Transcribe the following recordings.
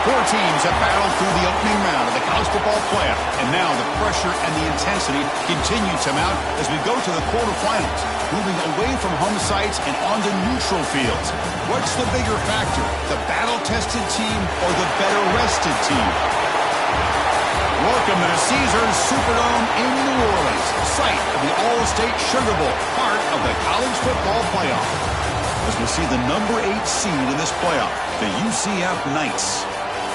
Four teams have battled through the opening round of the college football playoff, and now the pressure and the intensity continue to mount as we go to the quarterfinals, moving away from home sites and onto neutral fields. What's the bigger factor, the battle-tested team or the better-rested team? Welcome to the Caesars Superdome in New Orleans, site of the All-State Sugar Bowl, part of the college football playoff. As we see the number 8 seed in this playoff, the UCF Knights,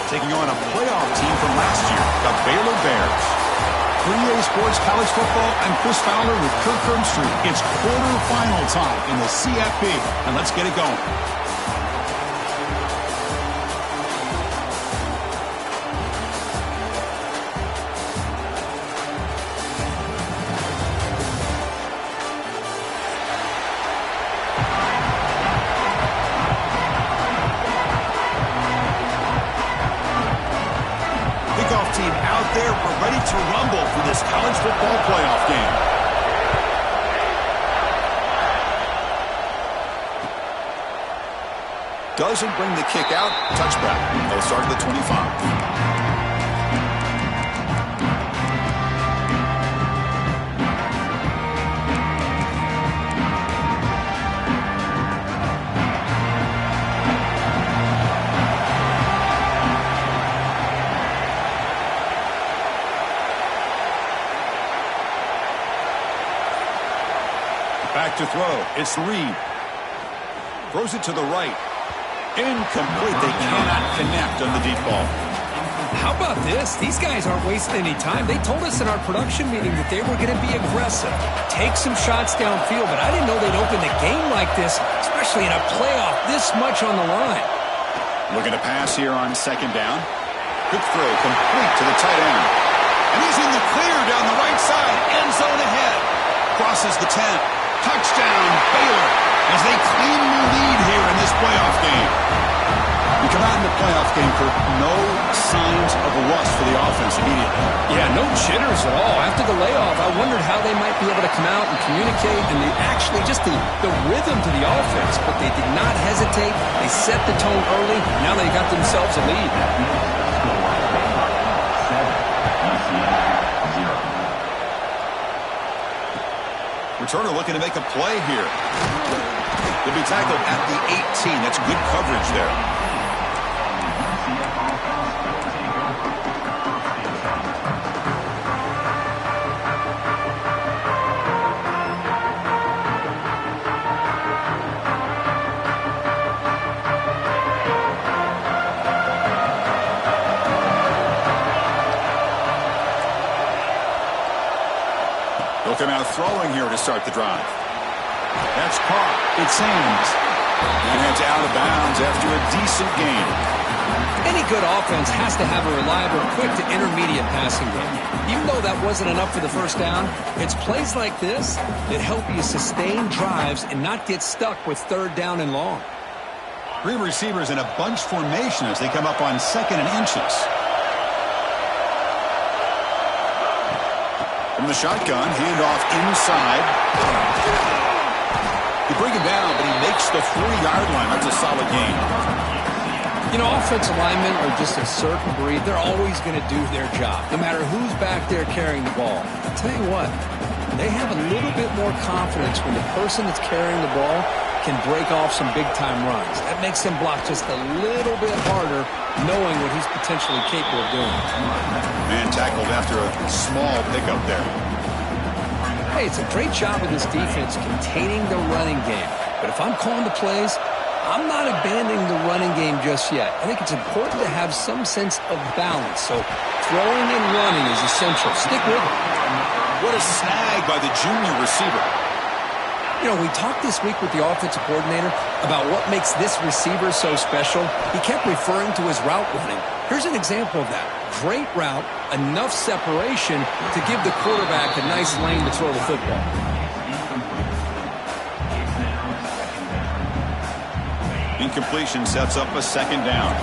taking on a playoff team from last year, the Baylor Bears. For EA Sports College Football, I'm Chris Fowler with Kirk Herbstreit. It's quarterfinal time in the CFP, and let's get it going. Team out there, we're ready to rumble for this college football playoff game. Doesn't bring the kick out. Touchback. They'll start at the 25. Back to throw. It's Reed. Throws it to the right. Incomplete. They cannot connect on the deep ball. How about this? These guys aren't wasting any time. They told us in our production meeting that they were going to be aggressive, take some shots downfield, but I didn't know they'd open the game like this, especially in a playoff this much on the line. Looking to pass here on second down. Quick throw complete to the tight end. And he's in the clear down the right side. End zone ahead. Crosses the 10. Touchdown, Baylor, as they claim the lead here in this playoff game. We come out in the playoff game, Kirk, no signs of a rust for the offense immediately. Yeah, no jitters at all. After the layoff, I wondered how they might be able to come out and communicate, and actually just the rhythm to the offense, but they did not hesitate. They set the tone early. Now they got themselves a lead. Returner looking to make a play here. He'll be tackled at the 18. That's good coverage there. They'll come out throwing here to start the drive. That's caught. It's Sands. And it's out of bounds after a decent gain. Any good offense has to have a reliable, quick to intermediate passing game. Even though that wasn't enough for the first down, it's plays like this that help you sustain drives and not get stuck with third down and long. 3 receivers in a bunch formation as they come up on second and inches. From the shotgun, handoff inside. You bring him down, but he makes the 40-yard line. That's a solid gain. You know, offensive linemen are just a certain breed. They're always going to do their job, no matter who's back there carrying the ball. I'll tell you what, they have a little bit more confidence when the person that's carrying the ball can break off some big-time runs. That makes them block just a little bit harder, knowing what he's potentially capable of doing. Man tackled after a small pickup there. Hey, it's a great job of this defense containing the running game. But if I'm calling the plays, I'm not abandoning the running game just yet. I think it's important to have some sense of balance. So throwing and running is essential. Stick with it. What a snag by the junior receiver. You know, we talked this week with the offensive coordinator about what makes this receiver so special. He kept referring to his route running. Here's an example of that. Great route, enough separation to give the quarterback a nice lane to throw the football. Incompletion sets up a second down.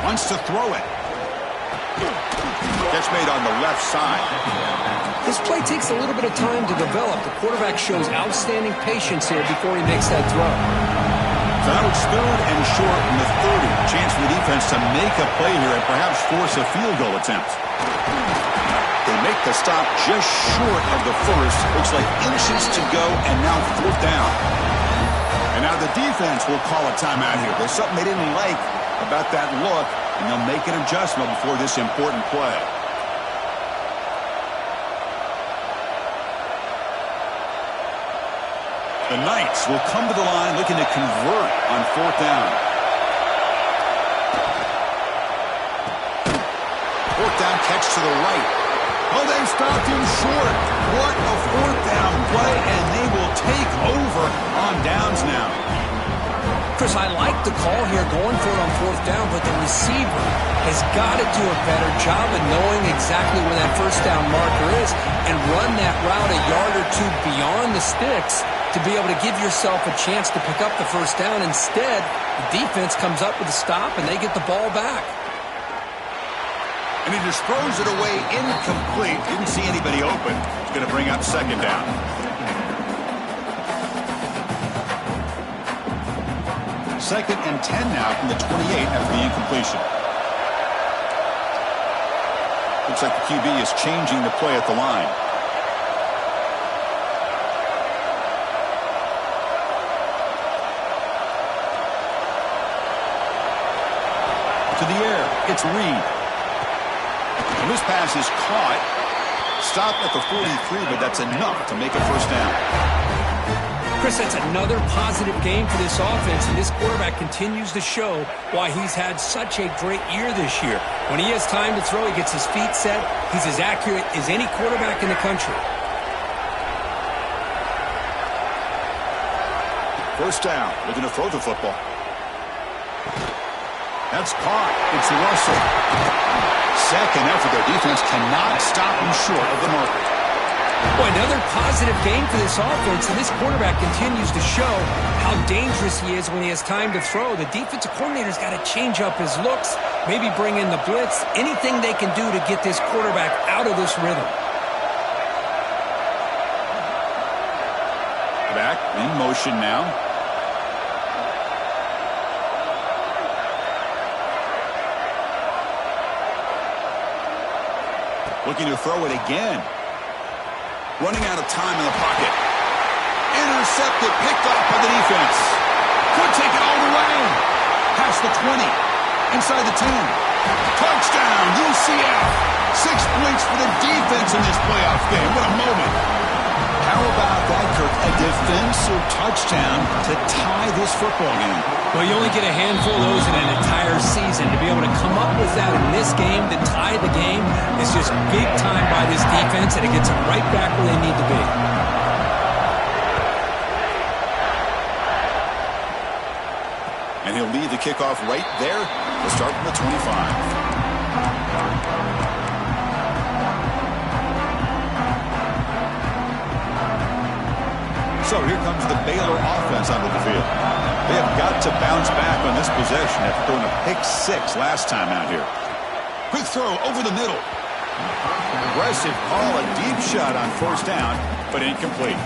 Wants to throw it. Catch made on the left side. This play takes a little bit of time to develop. The quarterback shows outstanding patience here before he makes that throw. Found it third and short from the 30. Chance for the defense to make a play here and perhaps force a field goal attempt. They make the stop just short of the first. Looks like inches to go, and now fourth down. And now the defense will call a timeout here. There's something they didn't like about that look, and they'll make an adjustment before this important play. The Knights will come to the line looking to convert on fourth down. Fourth down catch to the right. Oh, they stopped him short. What a fourth down play, and they will take over on downs now. Chris, I like the call here going for it on fourth down, but the receiver has got to do a better job of knowing exactly where that first down marker is and run that route a yard or two beyond the sticks to be able to give yourself a chance to pick up the first down. Instead, the defense comes up with a stop, and they get the ball back. And he just throws it away incomplete. Didn't see anybody open. It's going to bring up second down. Second and 10 now from the 28 after the incompletion. Looks like the QB is changing the play at the line. To the air, it's Reed. And this pass is caught. Stopped at the 43, but that's enough to make a first down. Chris, that's another positive game for this offense, and this quarterback continues to show why he's had such a great year this year. When he has time to throw, he gets his feet set. He's as accurate as any quarterback in the country. First down, looking to throw the football. That's caught. It's Russell. Second effort. Their defense cannot stop him short of the marker. Boy, another positive game for this offense, and this quarterback continues to show how dangerous he is when he has time to throw. The defensive coordinator's got to change up his looks, maybe bring in the blitz, anything they can do to get this quarterback out of this rhythm. Back in motion now. Looking to throw it again. Running out of time in the pocket. Intercepted, picked off by the defense. Could take it all the way. Past the 20. Inside the 10. Touchdown, UCF. 6 points for the defense in this playoff game. What a moment. How about that, Kirk? A defensive touchdown to tie this football game. Well, you only get a handful of those in an entire season. To be able to come up with that in this game, to tie the game, is just big time by this defense, and it gets them right back where they need to be. And he'll lead the kickoff right there. We'll start from the 25. So here comes the Baylor offense onto the field. They have got to bounce back on this possession after throwing a pick 6 last time out here. Quick throw over the middle. Aggressive call, a deep shot on first down, but incomplete.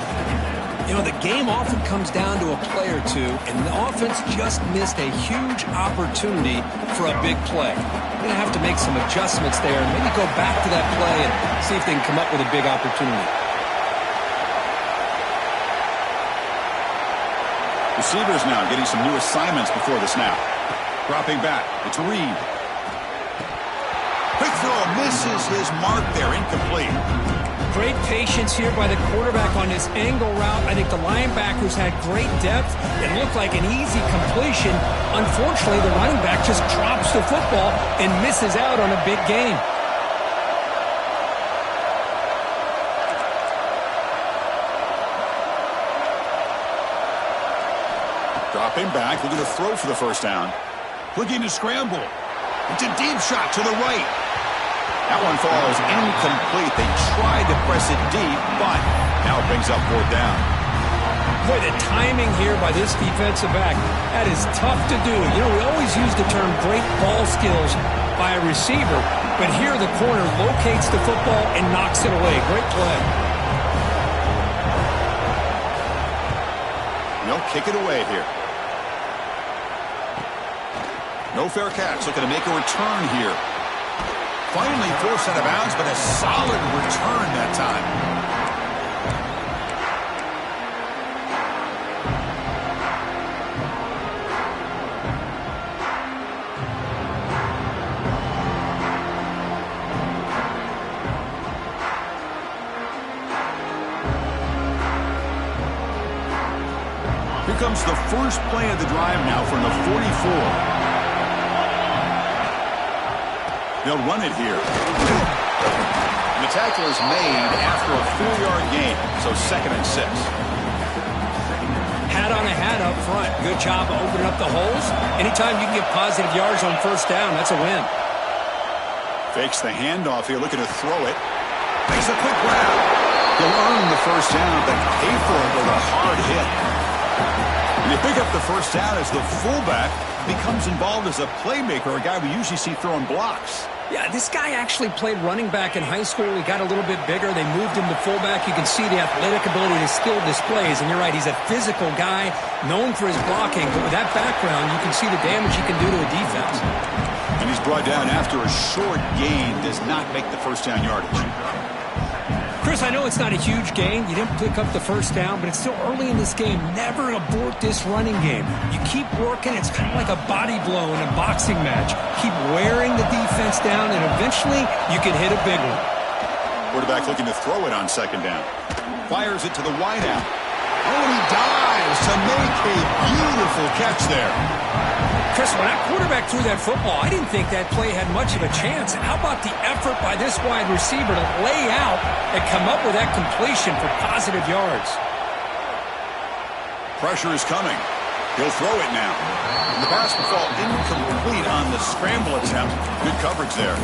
You know, the game often comes down to a play or two, and the offense just missed a huge opportunity for a big play. They're going to have to make some adjustments there and maybe go back to that play and see if they can come up with a big opportunity. Receivers now getting some new assignments before the snap. Dropping back. It's Reed. Quick throw. Misses his mark there. Incomplete. Great patience here by the quarterback on this angle route. I think the linebackers had great depth. It looked like an easy completion. Unfortunately, the running back just drops the football and misses out on a big gain. Dropping back, looking to throw for the first down. Looking to scramble. It's a deep shot to the right. That one falls incomplete. They tried to press it deep, but now it brings up fourth down. Boy, the timing here by this defensive back, that is tough to do. You know, we always use the term great ball skills by a receiver, but here the corner locates the football and knocks it away. Great play. They'll kick it away here. No fair catch. Looking to make a return here. Finally forced out of bounds, but a solid return that time. Here comes the first play of the drive now from the 44. They'll run it here. And the tackle is made after a 4-yard gain, so 2nd and 6. Hat on a hat up front. Good job of opening up the holes. Anytime you can get positive yards on first down, that's a win. Fakes the handoff here, looking to throw it. Makes a quick grab. He'll earn the first down, but pay for it with a hard hit. You pick up the first down as the fullback becomes involved as a playmaker, a guy we usually see throwing blocks. Yeah, this guy actually played running back in high school. He got a little bit bigger. They moved him to fullback. You can see the athletic ability and skill displays. And you're right, he's a physical guy known for his blocking. But with that background, you can see the damage he can do to a defense. And he's brought down after a short gain. Does not make the first down yardage. Chris, I know it's not a huge gain. You didn't pick up the first down, but it's still early in this game. Never abort this running game. You keep working. It's kind of like a body blow in a boxing match. Keep wearing the defense down, and eventually you can hit a big one. Quarterback looking to throw it on 2nd down. Fires it to the wideout. Oh, he dives to make a beautiful catch there. Chris, when that quarterback threw that football, I didn't think that play had much of a chance. How about the effort by this wide receiver to lay out and come up with that completion for positive yards? Pressure is coming. He'll throw it now. And the pass will fall incomplete on the scramble attempt. Good coverage there.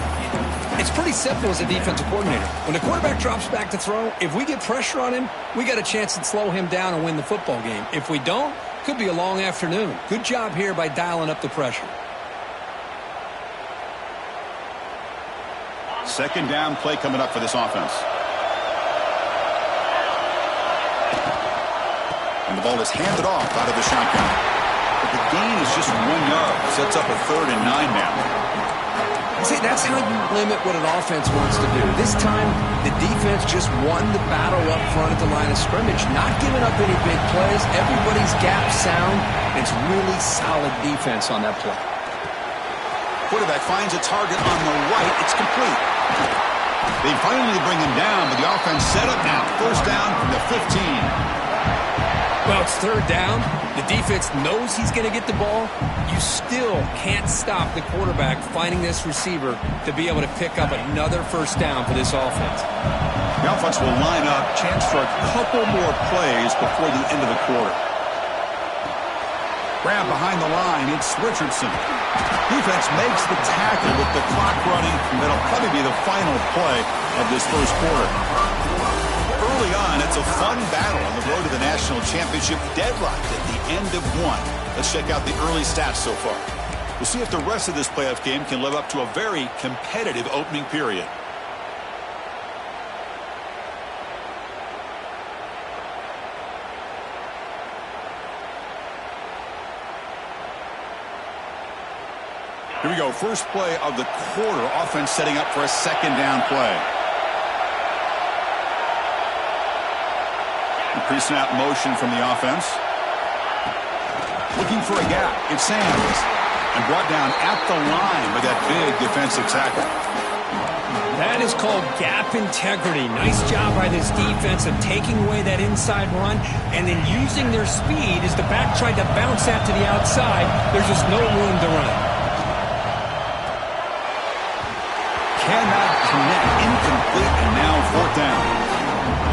It's pretty simple as a defensive coordinator. When the quarterback drops back to throw, if we get pressure on him, we got a chance to slow him down and win the football game. If we don't, could be a long afternoon. Good job here by dialing up the pressure. 2nd down play coming up for this offense. And the ball is handed off out of the shotgun. But the gain is just 1 yard. Sets up a 3rd and 9 now. See, that's how you limit what an offense wants to do. This time, the defense just won the battle up front at the line of scrimmage, not giving up any big plays. Everybody's gap sound. It's really solid defense on that play. Quarterback finds a target on the right. It's complete. They finally bring him down, but the offense set up now. First down from the 15. Well, it's 3rd down. The defense knows he's going to get the ball. You still can't stop the quarterback finding this receiver to be able to pick up another first down for this offense. The offense will line up. Chance for a couple more plays before the end of the quarter. Grab behind the line. It's Richardson. Defense makes the tackle with the clock running. That'll probably be the final play of this first quarter. Early on, it's a fun battle on the road to the national championship, deadlocked at the end of 1. Let's check out the early stats so far. We'll see if the rest of this playoff game can live up to a very competitive opening period. Here we go. First play of the quarter. Offense setting up for a 2nd down play. Pre-snap motion from the offense. Looking for a gap. It's Sanders. And brought down at the line with that big defensive tackle. That is called gap integrity. Nice job by this defense of taking away that inside run and then using their speed as the back tried to bounce that to the outside. There's just no room to run. Cannot connect. Incomplete, and now 4th down.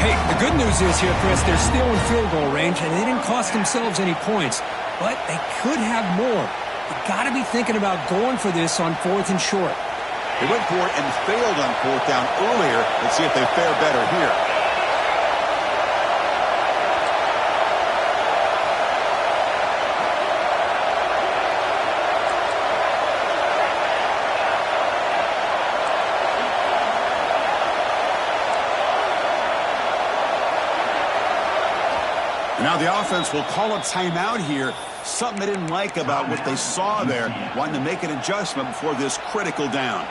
Hey, the good news is here, Chris, they're still in field goal range, and they didn't cost themselves any points, but they could have more. You got to be thinking about going for this on 4th and short. They went for it and failed on 4th down earlier. Let's see if they fare better here. Now Now the offense will call a timeout here. Something they didn't like about what they saw there, wanting to make an adjustment before this critical down.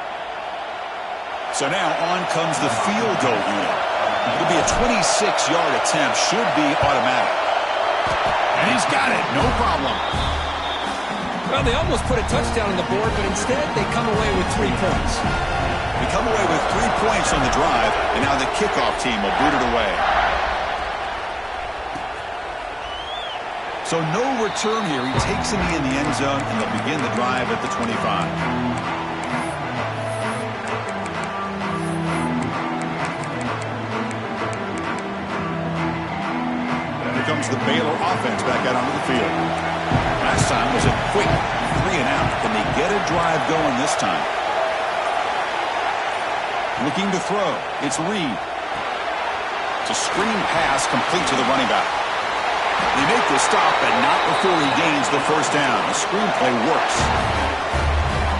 So now on comes the field goal unit. It'll be a 26-yard attempt. Should be automatic. And he's got it. No problem. Well, they almost put a touchdown on the board, but instead they come away with 3 points. They come away with 3 points on the drive, and now the kickoff team will boot it away. So no return here. He takes him in the end zone, and they'll begin the drive at the 25. Here comes the Baylor offense back out onto the field. Last time was a quick 3 and out. Can they get a drive going this time? Looking to throw. It's Reed. It's a screen pass complete to the running back. They make the stop, but not before he gains the first down. The screenplay works.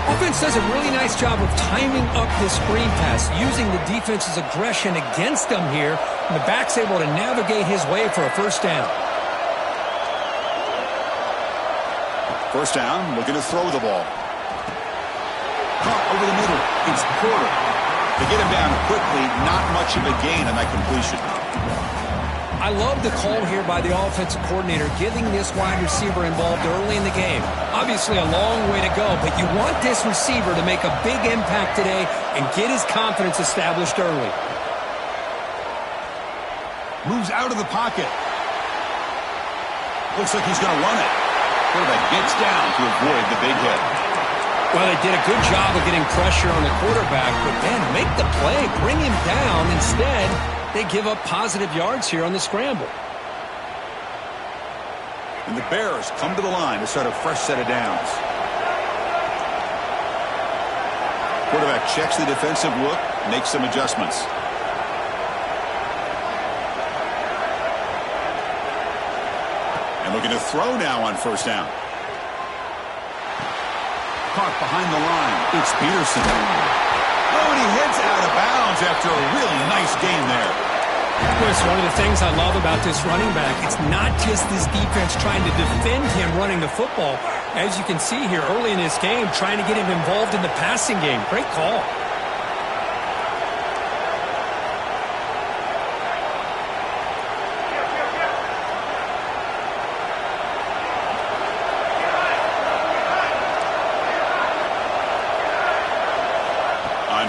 Offense does a really nice job of timing up this screen pass, using the defense's aggression against them here, and the back's able to navigate his way for a first down. First down, looking to throw the ball. Caught over the middle. It's Porter. They get him down quickly, not much of a gain on that completion. I love the call here by the offensive coordinator, getting this wide receiver involved early in the game. Obviously a long way to go, but you want this receiver to make a big impact today and get his confidence established early. Moves out of the pocket. Looks like he's going to run it. Quarterback gets down to avoid the big hit. Well, they did a good job of getting pressure on the quarterback, but then make the play, bring him down. Instead, they give up positive yards here on the scramble. And the Bears come to the line to start a fresh set of downs. Quarterback checks the defensive look, makes some adjustments. And looking to throw now on first down. Caught behind the line. It's Peterson. Oh, and he heads out of bounds after a really nice game there. Chris, one of the things I love about this running back, it's not just this defense trying to defend him running the football. As you can see here early in this game, trying to get him involved in the passing game. Great call.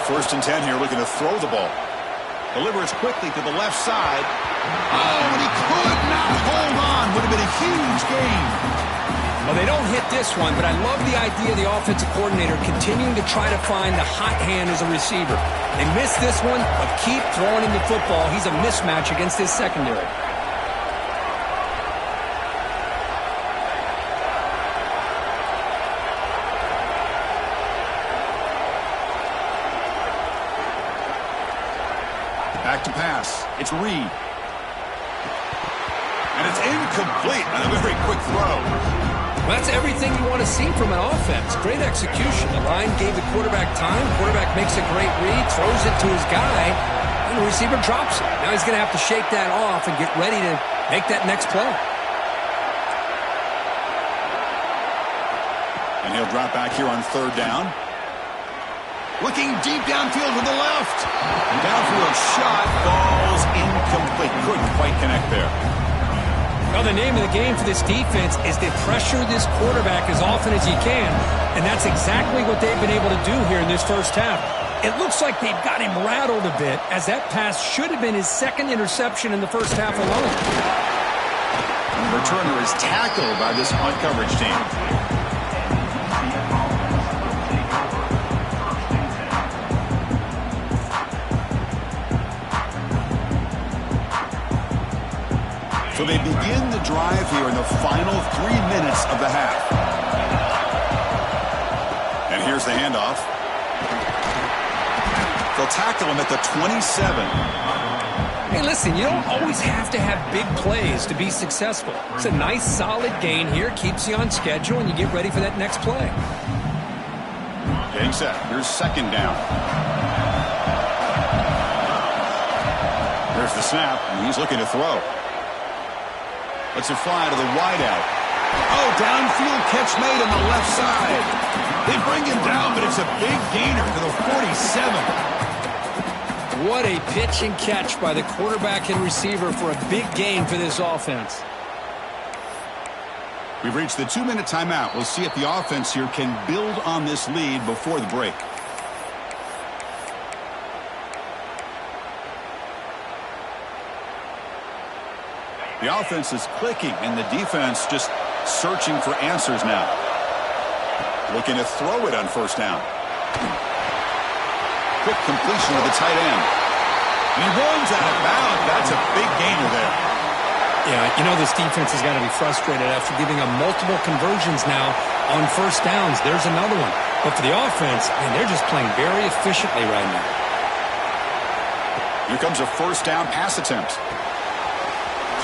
First and 10 here, looking to throw the ball. Delivers quickly to the left side. Oh, and he could not hold on. Would have been a huge gain. Well, they don't hit this one, but I love the idea of the offensive coordinator continuing to try to find the hot hand as a receiver. They missed this one, but keep throwing him the football. He's a mismatch against his secondary. Back to pass. It's Reed. And it's incomplete on a very quick throw. Well, that's everything you want to see from an offense. Great execution. The line gave the quarterback time. Quarterback makes a great read, throws it to his guy, and the receiver drops it. Now he's going to have to shake that off and get ready to make that next play. And he'll drop back here on third down. Looking deep downfield to the left. Downfield shot falls incomplete. Couldn't quite connect there. Well, the name of the game for this defense is to pressure this quarterback as often as you can, and that's exactly what they've been able to do here in this first half. It looks like they've got him rattled a bit, as that pass should have been his second interception in the first half alone. And the returner is tackled by this punt coverage team. So they begin the drive here in the final 3 minutes of the half. And here's the handoff. They'll tackle him at the 27. Hey, listen, you don't always have to have big plays to be successful. It's a nice, solid gain here. Keeps you on schedule, and you get ready for that next play. Getting set. Here's second down. Here's the snap, and he's looking to throw. Lets it fly to the wideout. Oh, downfield catch made on the left side. They bring him down, but it's a big gainer to the 47. What a pitch and catch by the quarterback and receiver for a big gain for this offense. We've reached the 2-minute timeout. We'll see if the offense here can build on this lead before the break. The offense is clicking, and the defense just searching for answers now. Looking to throw it on first down. Quick completion to the tight end. He runs out of bounds. That's a big gainer there. Yeah, you know this defense has got to be frustrated after giving up multiple conversions now on first downs. There's another one. But for the offense, man, they're just playing very efficiently right now. Here comes a first down pass attempt.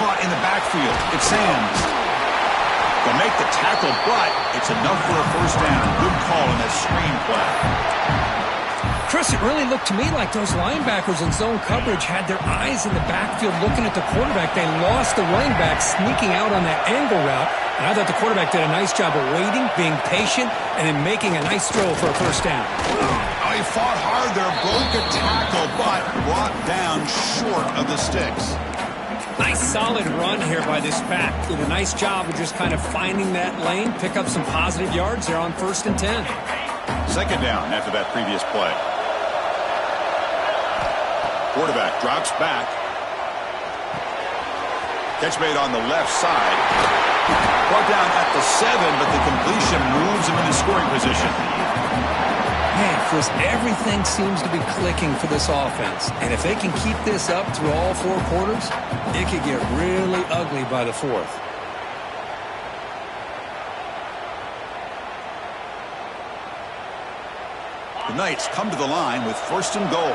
Caught in the backfield. It's Sands. They'll make the tackle, but it's enough for a first down. Good call in that screen play. Chris, it really looked to me like those linebackers in zone coverage had their eyes in the backfield looking at the quarterback. They lost the running back sneaking out on that angle route. And I thought the quarterback did a nice job of waiting, being patient, and then making a nice throw for a first down. Oh, he fought hard there, broke a tackle, but brought down short of the sticks. Nice solid run here by this back. Did a nice job of just kind of finding that lane, pick up some positive yards there on 1st and 10. Second down after that previous play. Quarterback drops back. Catch made on the left side. Brought down at the 7, but the completion moves him into scoring position. Man, Chris, everything seems to be clicking for this offense. And if they can keep this up through all 4 quarters, it could get really ugly by the 4th. The Knights come to the line with 1st and goal.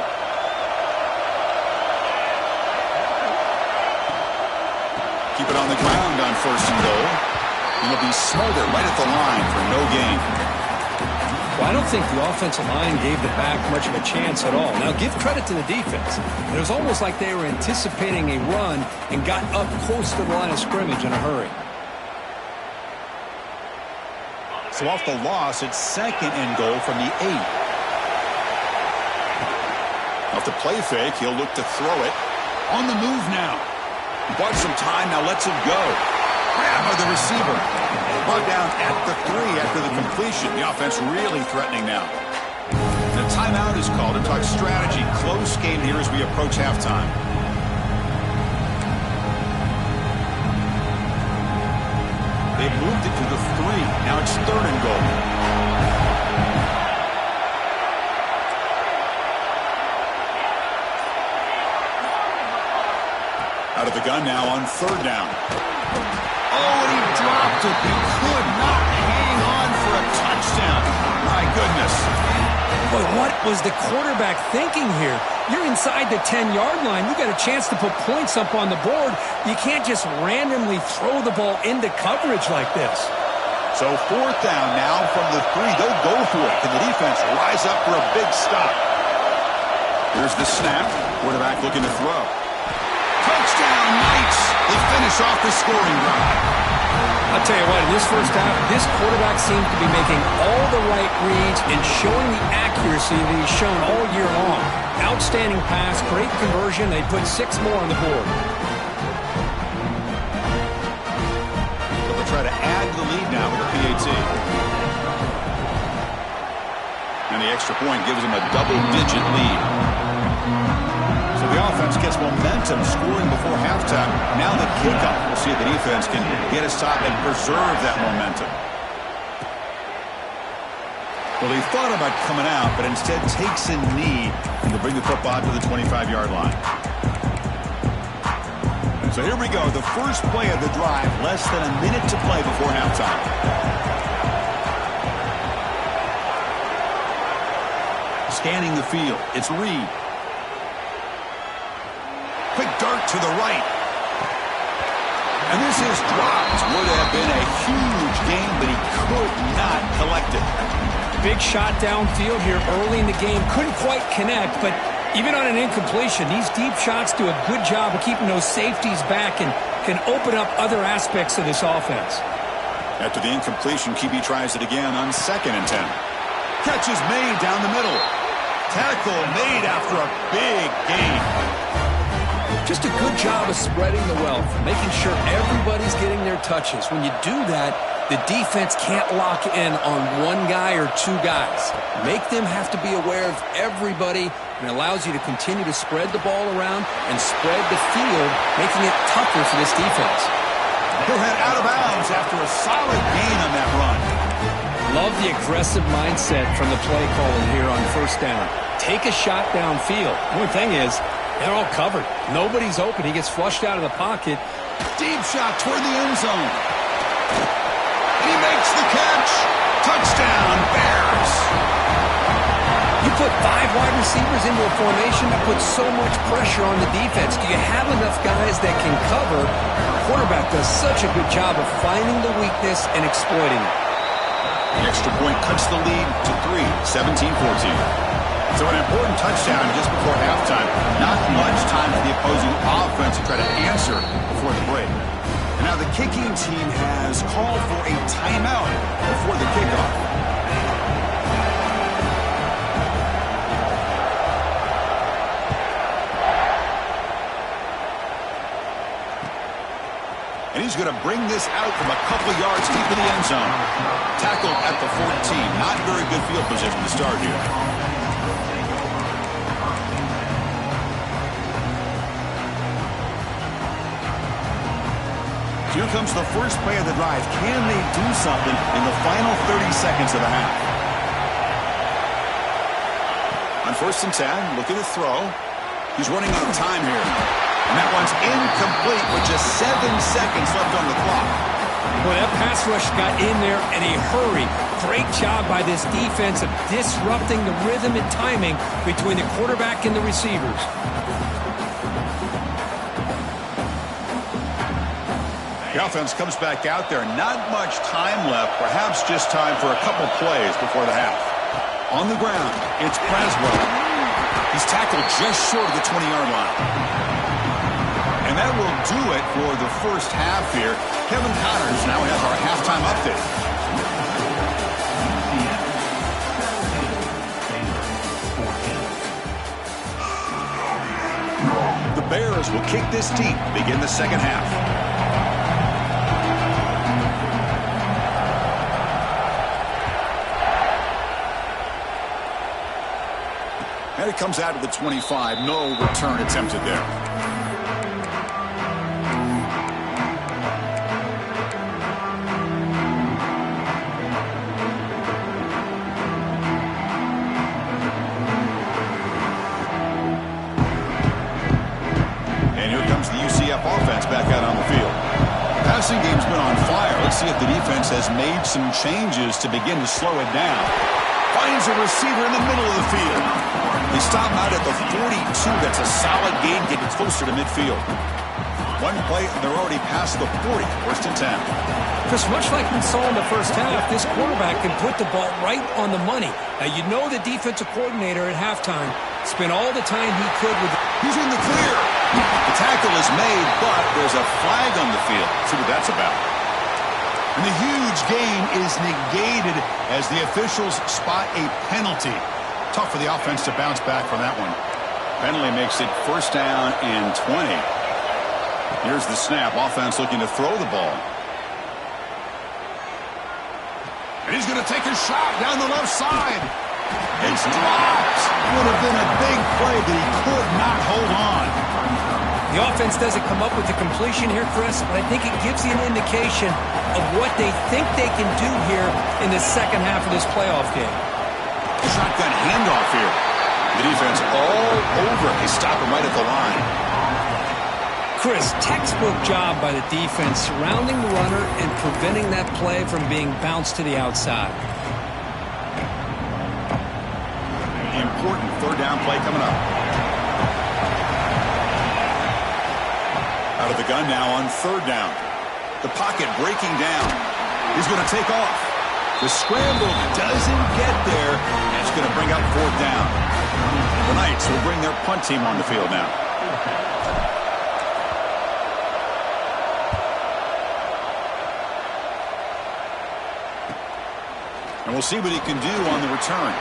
Keep it on the ground on 1st and goal. And it'll be Smolder right at the line for no gain. Well, I don't think the offensive line gave the back much of a chance at all. Now, give credit to the defense. It was almost like they were anticipating a run and got up close to the line of scrimmage in a hurry. So off the loss, it's 2nd and goal from the 8. Off the play fake, he'll look to throw it. On the move now. Bought some time, now lets it go. Grab by the receiver. Brought down at the 3 after the completion. The offense really threatening now. The timeout is called to talk strategy. Close game here as we approach halftime. They've moved it to the 3. Now it's 3rd and goal. Out of the gun now on 3rd down. Oh, and he dropped it. He could not hang on for a touchdown. My goodness. But what was the quarterback thinking here? You're inside the 10-yard line. You got a chance to put points up on the board. You can't just randomly throw the ball into coverage like this. So 4th down now from the 3. They'll go for it. Can the defense rise up for a big stop? Here's the snap. Quarterback looking to throw. Touchdown, Knights. They finish off the scoring drive. I'll tell you what, in this first half, this quarterback seems to be making all the right reads and showing the accuracy that he's shown all year long. Outstanding pass, great conversion. They put 6 more on the board. So they'll try to add to the lead now with the PAT. And the extra point gives them a double-digit lead. So the offense gets momentum scoring before halftime. Now the kickoff. We'll see if the defense can get a stop and preserve that momentum. Well, he thought about coming out, but instead takes a knee to bring the football to the 25-yard line. So here we go. The first play of the drive. Less than a minute to play before halftime. Scanning the field. It's Reed. Quick dart to the right. And this is dropped. Would have been a huge game, but he could not collect it. Big shot downfield here early in the game. Couldn't quite connect, but Even on an incompletion, these deep shots do a good job of keeping those safeties back and can open up other aspects of this offense. After the incompletion, QB tries it again on 2nd and 10. Catch is made down the middle. Tackle made after a big gain. Just a good job of spreading the wealth, making sure everybody's getting their touches. When you do that, the defense can't lock in on one guy or two guys. Make them have to be aware of everybody, and allows you to continue to spread the ball around and spread the field, making it tougher for this defense. He'll head out of bounds after a solid gain on that run. Love the aggressive mindset from the play calling here on 1st down. Take a shot downfield. The only thing is, they're all covered. Nobody's open. He gets flushed out of the pocket. Deep shot toward the end zone. He makes the catch. Touchdown, Bears. You put 5 wide receivers into a formation that puts so much pressure on the defense. Do you have enough guys that can cover? The quarterback does such a good job of finding the weakness and exploiting it. The extra point cuts the lead to 3, 17-14. So an important touchdown just before halftime. Not much time for the opposing offense to try to answer before the break. And now the kicking team has called for a timeout before the kickoff. And he's going to bring this out from a couple of yards deep in the end zone. Tackled at the 14. Not very good field position to start here. Here comes the first play of the drive. Can they do something in the final 30 seconds of the half? On 1st and 10, look at the throw. He's running out of time here. And that one's incomplete with just 7 seconds left on the clock. Boy, that pass rush got in there in a hurry. Great job by this defense of disrupting the rhythm and timing between the quarterback and the receivers. The offense comes back out there. Not much time left. Perhaps just time for a couple plays before the half. On the ground, it's Braswell. He's tackled just short of the 20-yard line. And that will do it for the first half here. Kevin Connors now has our halftime update. The Bears will kick this deep, begin the second half. And it comes out of the 25. No return attempted there. And here comes the UCF offense back out on the field. Passing game's been on fire. Let's see if the defense has made some changes to begin to slow it down. Finds a receiver in the middle of the field. They stop out at the 42. That's a solid gain, getting closer to midfield. One play, and they're already past the 40. 1st and 10. Chris, much like we saw in the first half, this quarterback can put the ball right on the money. Now, you know the defensive coordinator at halftime spent all the time he could with... He's in the clear. The tackle is made, but there's a flag on the field. See what that's about. And the huge gain is negated as the officials spot a penalty. Tough for the offense to bounce back from that one. Penalty makes it 1st down and 20. Here's the snap. Offense looking to throw the ball. And he's going to take a shot down the left side. It's dropped. Would have been a big play, but he could not hold on. The offense doesn't come up with the completion here, Chris, but I think it gives you an indication of what they think they can do here in the second half of this playoff game. Shotgun handoff here. The defense all over. They stop him right at the line. Chris, textbook job by the defense surrounding the runner and preventing that play from being bounced to the outside. Important 3rd down play coming up. Out of the gun now on 3rd down. The pocket breaking down. He's going to take off. The scramble doesn't get there, and it's going to bring up 4th down. The Knights will bring their punt team on the field now. And we'll see what he can do on the return.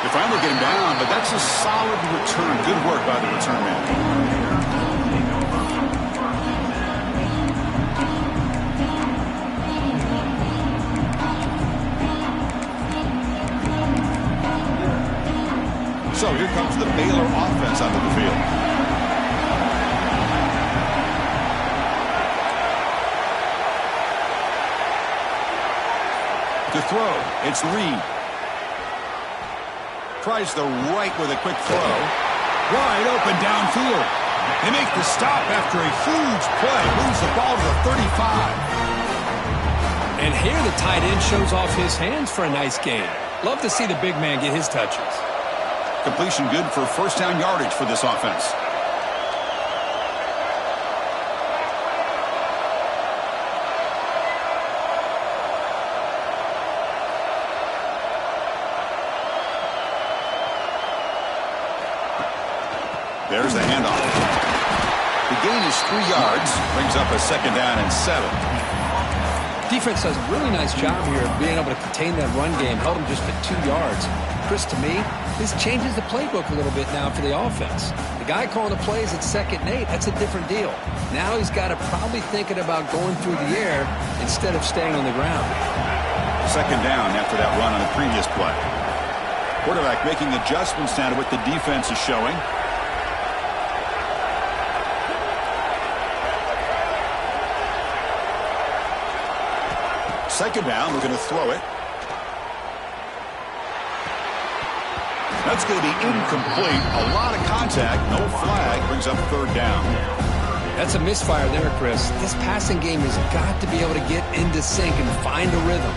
They finally get him down, but that's a solid return. Good work by the return man. So here comes the Baylor offense onto the field. To throw, it's Reed. Tries the right with a quick throw. Wide open downfield. They make the stop after a huge play. Moves the ball to the 35. And here the tight end shows off his hands for a nice gain. Love to see the big man get his touches. Completion good for first down yardage for this offense. There's the handoff. The gain is 3 yards, brings up a second down and 7. Defense does a really nice job here of being able to contain that run game, held him just at 2 yards. Chris, to me, this changes the playbook a little bit now for the offense. The guy calling the plays at 2nd and 8, that's a different deal. Now he's got to probably thinking about going through the air instead of staying on the ground. Second down after that run on the previous play. Quarterback making adjustments now to what the defense is showing. Second down, we're going to throw it. That's going to be incomplete. A lot of contact, no flag, brings up 3rd down. That's a misfire there, Chris. This passing game has got to be able to get into sync and find a rhythm.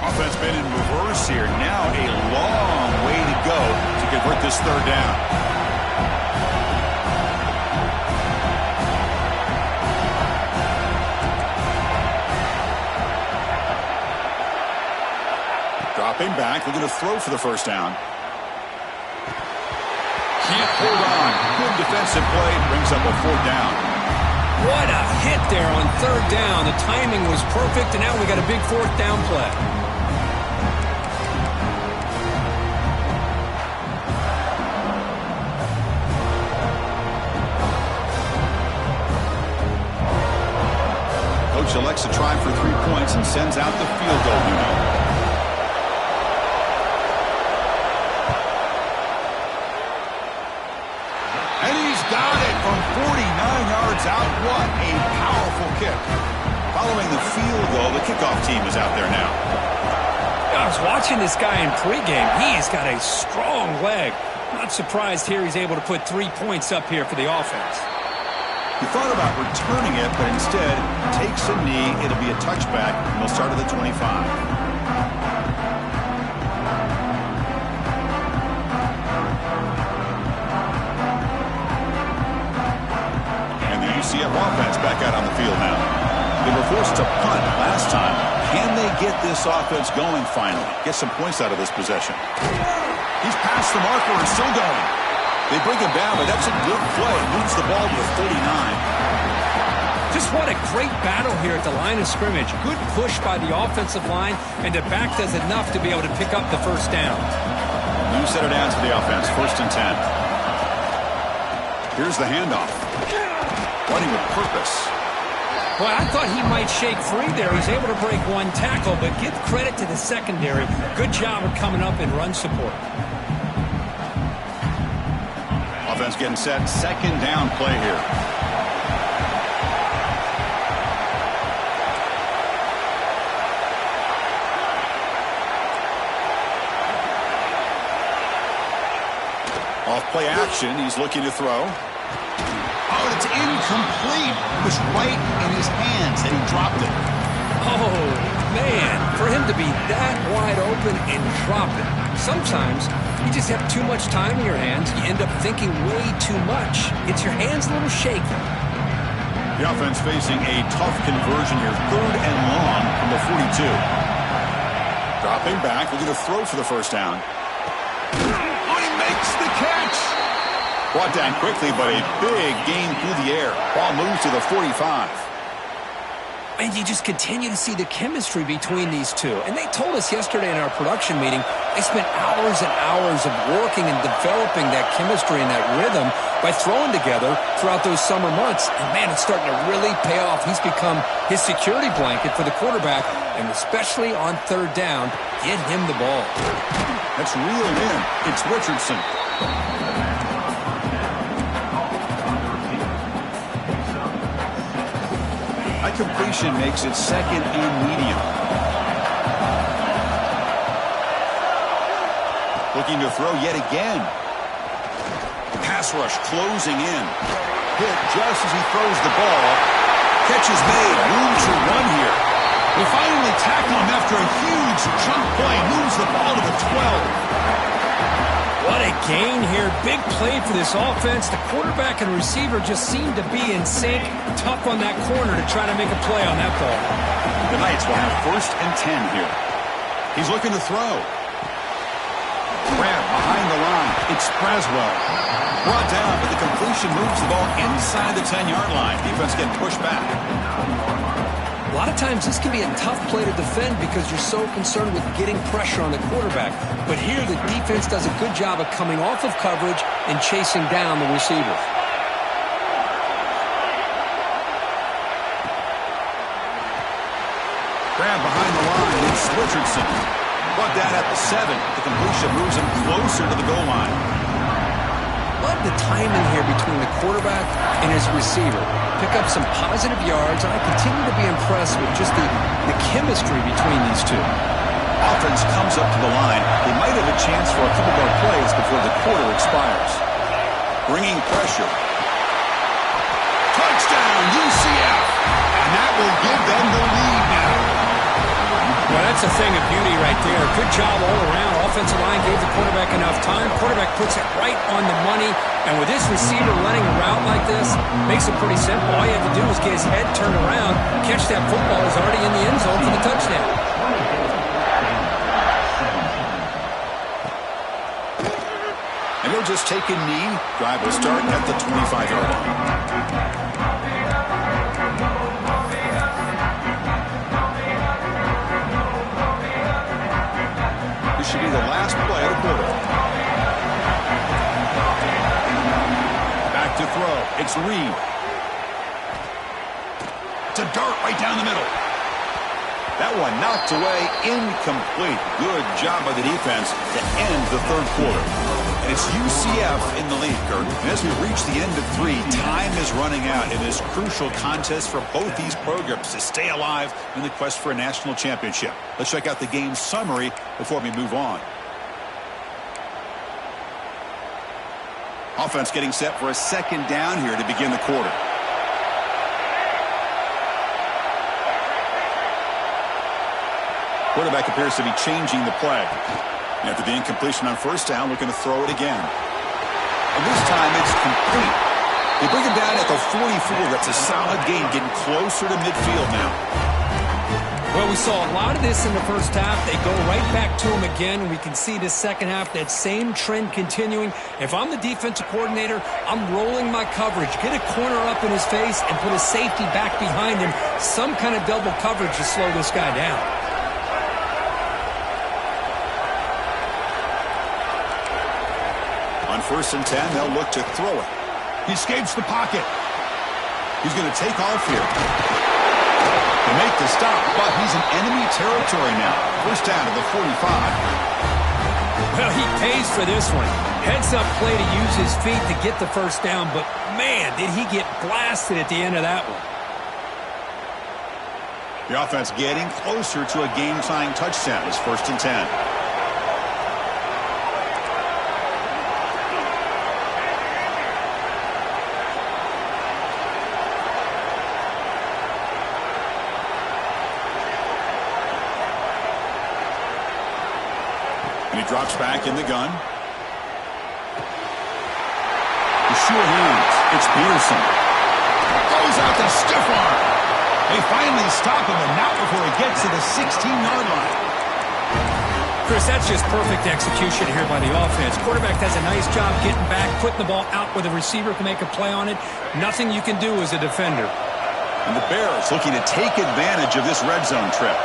Offense been in reverse here. Now a long way to go to convert this 3rd down. Dropping back, looking to throw for the first down. Can't hold on. Good defensive play, brings up a 4th down. What a hit there on 3rd down. The timing was perfect, and now we got a big 4th down play. Coach elects to try for 3 points and sends out the field goal unit. From 49 yards out, what a powerful kick. Following the field goal, the kickoff team is out there now. I was watching this guy in pregame. He's got a strong leg. Not surprised here he's able to put 3 points up here for the offense. He thought about returning it, but instead takes a knee. It'll be a touchback, and they'll start at the 25. UCF offense back out on the field now. They were forced to punt last time. Can they get this offense going finally? Get some points out of this possession. He's past the marker and still going. They bring him down, but that's a good play. Moves the ball to the 39. Just what a great battle here at the line of scrimmage. Good push by the offensive line, and the back does enough to be able to pick up the first down. New set it down to the offense. 1st and 10. Here's the handoff. Running with purpose. Well, I thought he might shake free there. He's able to break 1 tackle, but give credit to the secondary. Good job of coming up in run support. Offense getting set. 2nd down play here. Off play action. He's looking to throw. Oh, it's incomplete. It was right in his hands, and he dropped it. Oh, man, for him to be that wide open and drop it. Sometimes you just have too much time in your hands. You end up thinking way too much. Gets your hands a little shaky. The offense facing a tough conversion here. 3rd and long from the 42. Dropping back, looking to throw for the first down. Oh, he makes the catch. Brought down quickly, but a big gain through the air. Ball moves to the 45. And you just continue to see the chemistry between these two. And they told us yesterday in our production meeting, they spent hours and hours of working and developing that chemistry and that rhythm by throwing together throughout those summer months. And, man, it's starting to really pay off. He's become his security blanket for the quarterback, and especially on third down, get him the ball. That's reeled in. It's Richardson. That completion makes it second and medium. Looking to throw yet again. Pass rush closing in. Hit just as he throws the ball. Catch is made. Room to run here. They finally tackle him after a huge chunk play. Moves the ball to the 12. What a gain here. Big play for this offense. The quarterback and receiver just seem to be in sync. Tough on that corner to try to make a play on that ball. The Knights will have 1st and 10 here. He's looking to throw. Grab behind the line. It's Braswell. Brought down, but the completion moves the ball inside the 10-yard line. Defense getting pushed back. A lot of times this can be a tough play to defend because you're so concerned with getting pressure on the quarterback. But here the defense does a good job of coming off of coverage and chasing down the receiver. Grab behind the line. It's Richardson. Brought down at the 7. The completion moves him closer to the goal line. Love the timing here between the quarterback and his receiver. Pick up some positive yards, and I continue to be impressed with just the chemistry between these two. Offense comes up to the line. They might have a chance for a couple more plays before the quarter expires. Bringing pressure. Touchdown, UCF! And that will give them the lead now. Well, that's a thing of beauty right there. Good job all around. Offensive line gave the quarterback enough time. Quarterback puts it right on the money. And with this receiver running a route like this, makes it pretty simple. All you have to do is get his head turned around, catch that football. He's already in the end zone for the touchdown. And he'll just take a knee. Drive will start at the 25-yard line. This should be the last play of the quarter. Back to throw. It's Reed. It's a dart right down the middle. That one knocked away, incomplete. Good job by the defense to end the third quarter. And it's UCF in the lead, Kurt. And as we reach the end of 3, time is running out in this crucial contest for both these programs to stay alive in the quest for a national championship. Let's check out the game summary before we move on. Offense getting set for a second down here to begin the quarter. Quarterback appears to be changing the play. After the incompletion on first down, looking to throw it again. And this time it's complete. They bring him down at the 44. That's a solid gain, getting closer to midfield now. Well, we saw a lot of this in the first half. They go right back to him again, and we can see the second half, that same trend continuing. If I'm the defensive coordinator, I'm rolling my coverage. Get a corner up in his face and put a safety back behind him. Some kind of double coverage to slow this guy down. On 1st and 10, they'll look to throw it. He escapes the pocket. He's going to take off here. They make the stop, but he's in enemy territory now. First down to the 45. Well, he pays for this one. Heads-up play to use his feet to get the first down, but, man, did he get blasted at the end of that one. The offense getting closer to a game-tying touchdown. It's 1st and 10. He drops back in the gun. The sure hands. It's Peterson. Goes out the stiff arm. They finally stop him, and not before he gets to the 16-yard line. Chris, that's just perfect execution here by the offense. Quarterback does a nice job getting back, putting the ball out where the receiver can make a play on it. Nothing you can do as a defender. And the Bears looking to take advantage of this red zone trip.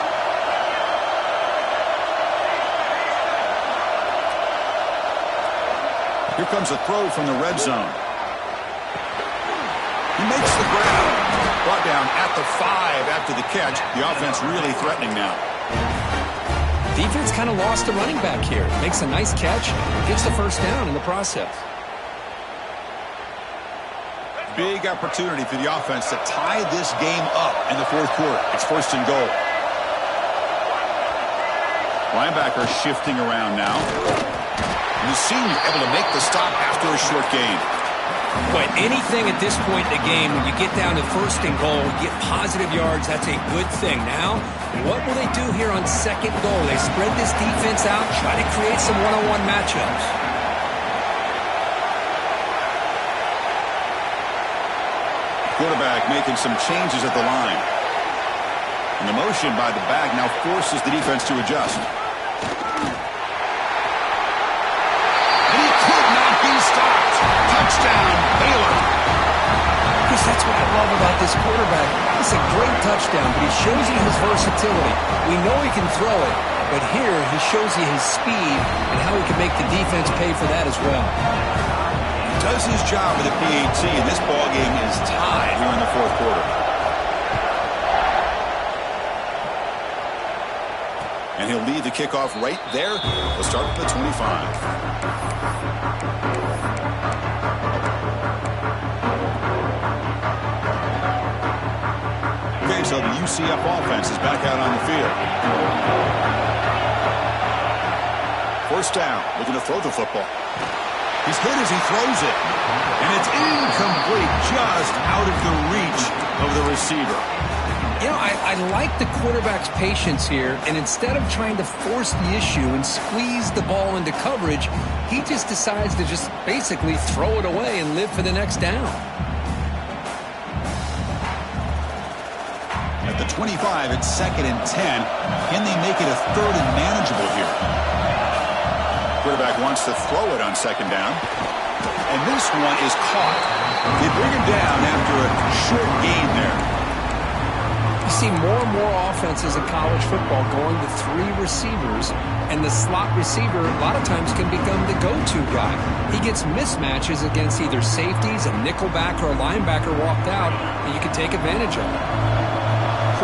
Here comes a throw from the red zone. He makes the grab. Brought down at the 5 after the catch. The offense really threatening now. Defense kind of lost a running back here. Makes a nice catch. Gets the first down in the process. Big opportunity for the offense to tie this game up in the fourth quarter. It's first and goal. Linebacker shifting around now. And the senior able to make the stop after a short gain. But anything at this point in the game, when you get down to first and goal, get positive yards, that's a good thing. Now, what will they do here on second goal? They spread this defense out, try to create some one-on-one matchups. Quarterback making some changes at the line. And the motion by the back now forces the defense to adjust. And he could not be stopped. Touchdown, Baylor. Because that's what I love about this quarterback. It's a great touchdown, but he shows you his versatility. We know he can throw it, but here he shows you his speed and how he can make the defense pay for that as well. Does his job with the PAT, and this ball game is tied here in the fourth quarter. And he'll lead the kickoff right there. We'll start with the 25. Okay, so the UCF offense is back out on the field. First down, looking to throw the football. He's hit as he throws it. And it's incomplete, just out of the reach of the receiver. You know, I like the quarterback's patience here, and instead of trying to force the issue and squeeze the ball into coverage, he just decides to just basically throw it away and live for the next down. At the 25, it's 2nd and 10. Can they make it a 3rd and manageable here? Quarterback wants to throw it on 2nd down. And this one is caught. They bring him down after a short gain there. You see more and more offenses in college football going to 3 receivers, and the slot receiver a lot of times can become the go-to guy. He gets mismatches against either safeties, a nickelback, or a linebacker walked out, and you can take advantage of it.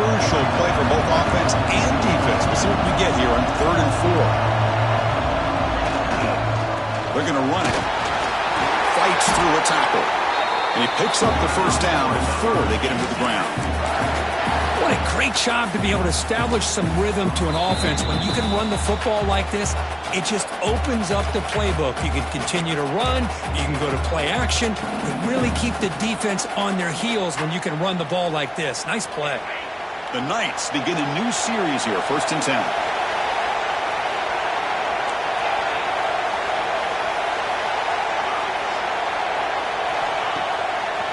Crucial play for both offense and defense. We'll see what we get here on 3rd and 4. They're going to run it. Fights through a tackle. And he picks up the first down before they get him to the ground. What a great job to be able to establish some rhythm to an offense. When you can run the football like this, it just opens up the playbook. You can continue to run. You can go to play action. And really keep the defense on their heels when you can run the ball like this. Nice play. The Knights begin a new series here. 1st and 10.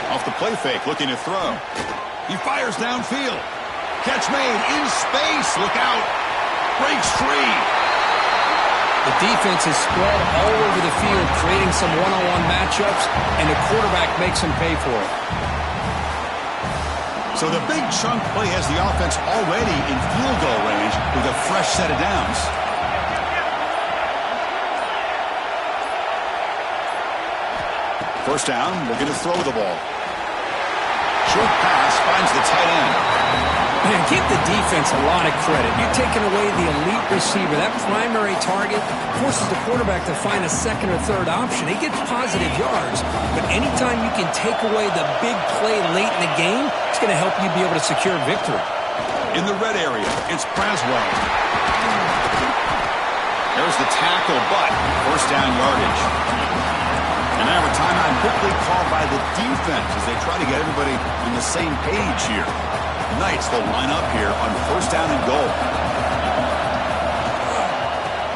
Off the play fake, looking to throw. He fires downfield. Catch made in space. Look out. Breaks free. The defense is spread all over the field, creating some one-on-one matchups, and the quarterback makes them pay for it. So the big chunk play has the offense already in field goal range with a fresh set of downs. First down, we're going to throw the ball. Short pass finds the tight end. Man, give the defense a lot of credit. You're taking away the elite receiver. That primary target forces the quarterback to find a 2nd or 3rd option. He gets positive yards, but anytime you can take away the big play late in the game, it's going to help you be able to secure victory. In the red area, it's Braswell. There's the tackle, but first down yardage. And now a timeout quickly called by the defense as they try to get everybody on the same page here. Knights, they'll line up here on 1st down and goal.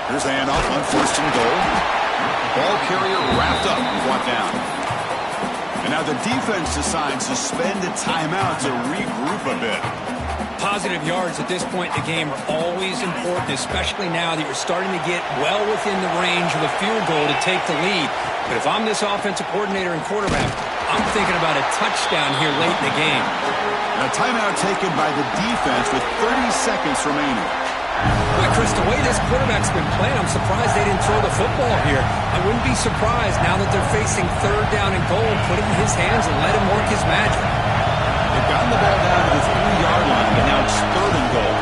Here's the handoff on 1st and goal. Ball carrier wrapped up and brought down. And now the defense decides to spend a timeout to regroup a bit. positive yards at this point in the game are always important, especially now that you're starting to get well within the range of a field goal to take the lead. But if I'm this offensive coordinator and quarterback, I'm thinking about a touchdown here late in the game. And a timeout taken by the defense with 30 seconds remaining. Boy, Chris, the way this quarterback's been playing, I'm surprised they didn't throw the football here. I wouldn't be surprised now that they're facing 3rd down and goal, put it in his hands and let him work his magic. They've gotten the ball down to the 3-yard line, but now it's 3rd and goal.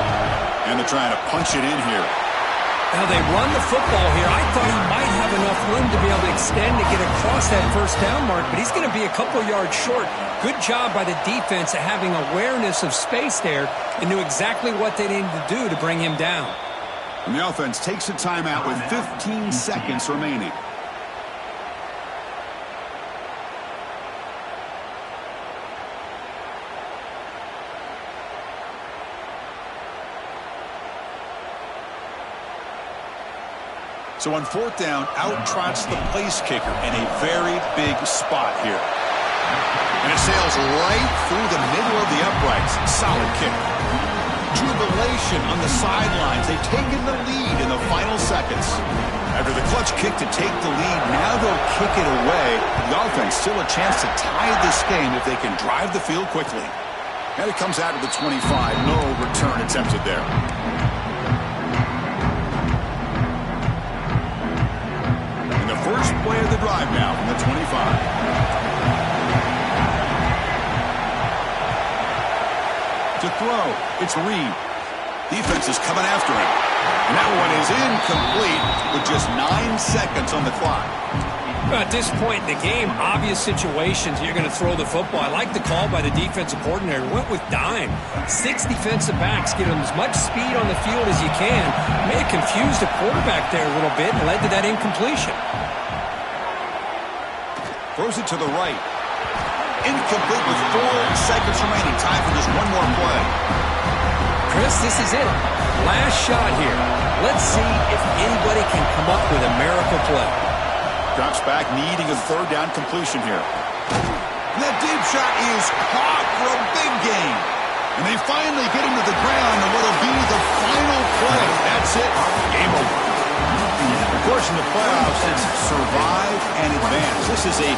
And they're trying to punch it in here. Now they run the football here. I thought he might have enough room to be able to extend to get across that 1st down mark, but he's going to be a couple yards short. Good job by the defense at having awareness of space there and knew exactly what they needed to do to bring him down. And the offense takes a timeout with 15 seconds remaining. So on 4th down, out trots the place kicker in a very big spot here. And it sails right through the middle of the uprights. Solid kick. Jubilation on the sidelines. They've taken the lead in the final seconds. After the clutch kick to take the lead, now they'll kick it away. The offense still a chance to tie this game if they can drive the field quickly. And it comes out of the 25. No return attempted there. First play of the drive now from the 25. To throw, it's Reed. Defense is coming after him. And that one is incomplete with just 9 seconds on the clock. Well, at this point in the game, obvious situations, you're going to throw the football. I like the call by the defensive coordinator. Went with dime. 6 defensive backs, get them as much speed on the field as you can. May have confused the quarterback there a little bit and led to that incompletion. Throws it to the right. Incomplete with 4 seconds remaining. Time for just one more play. Chris, this is it. Last shot here. Let's see if anybody can come up with a miracle play. Drops back, needing a 3rd down completion here. And that deep shot is caught for a big gain. And they finally get him to the ground and what'll be the final play. That's it. Game over. Of course, in the playoffs, it's survive and advance. This is a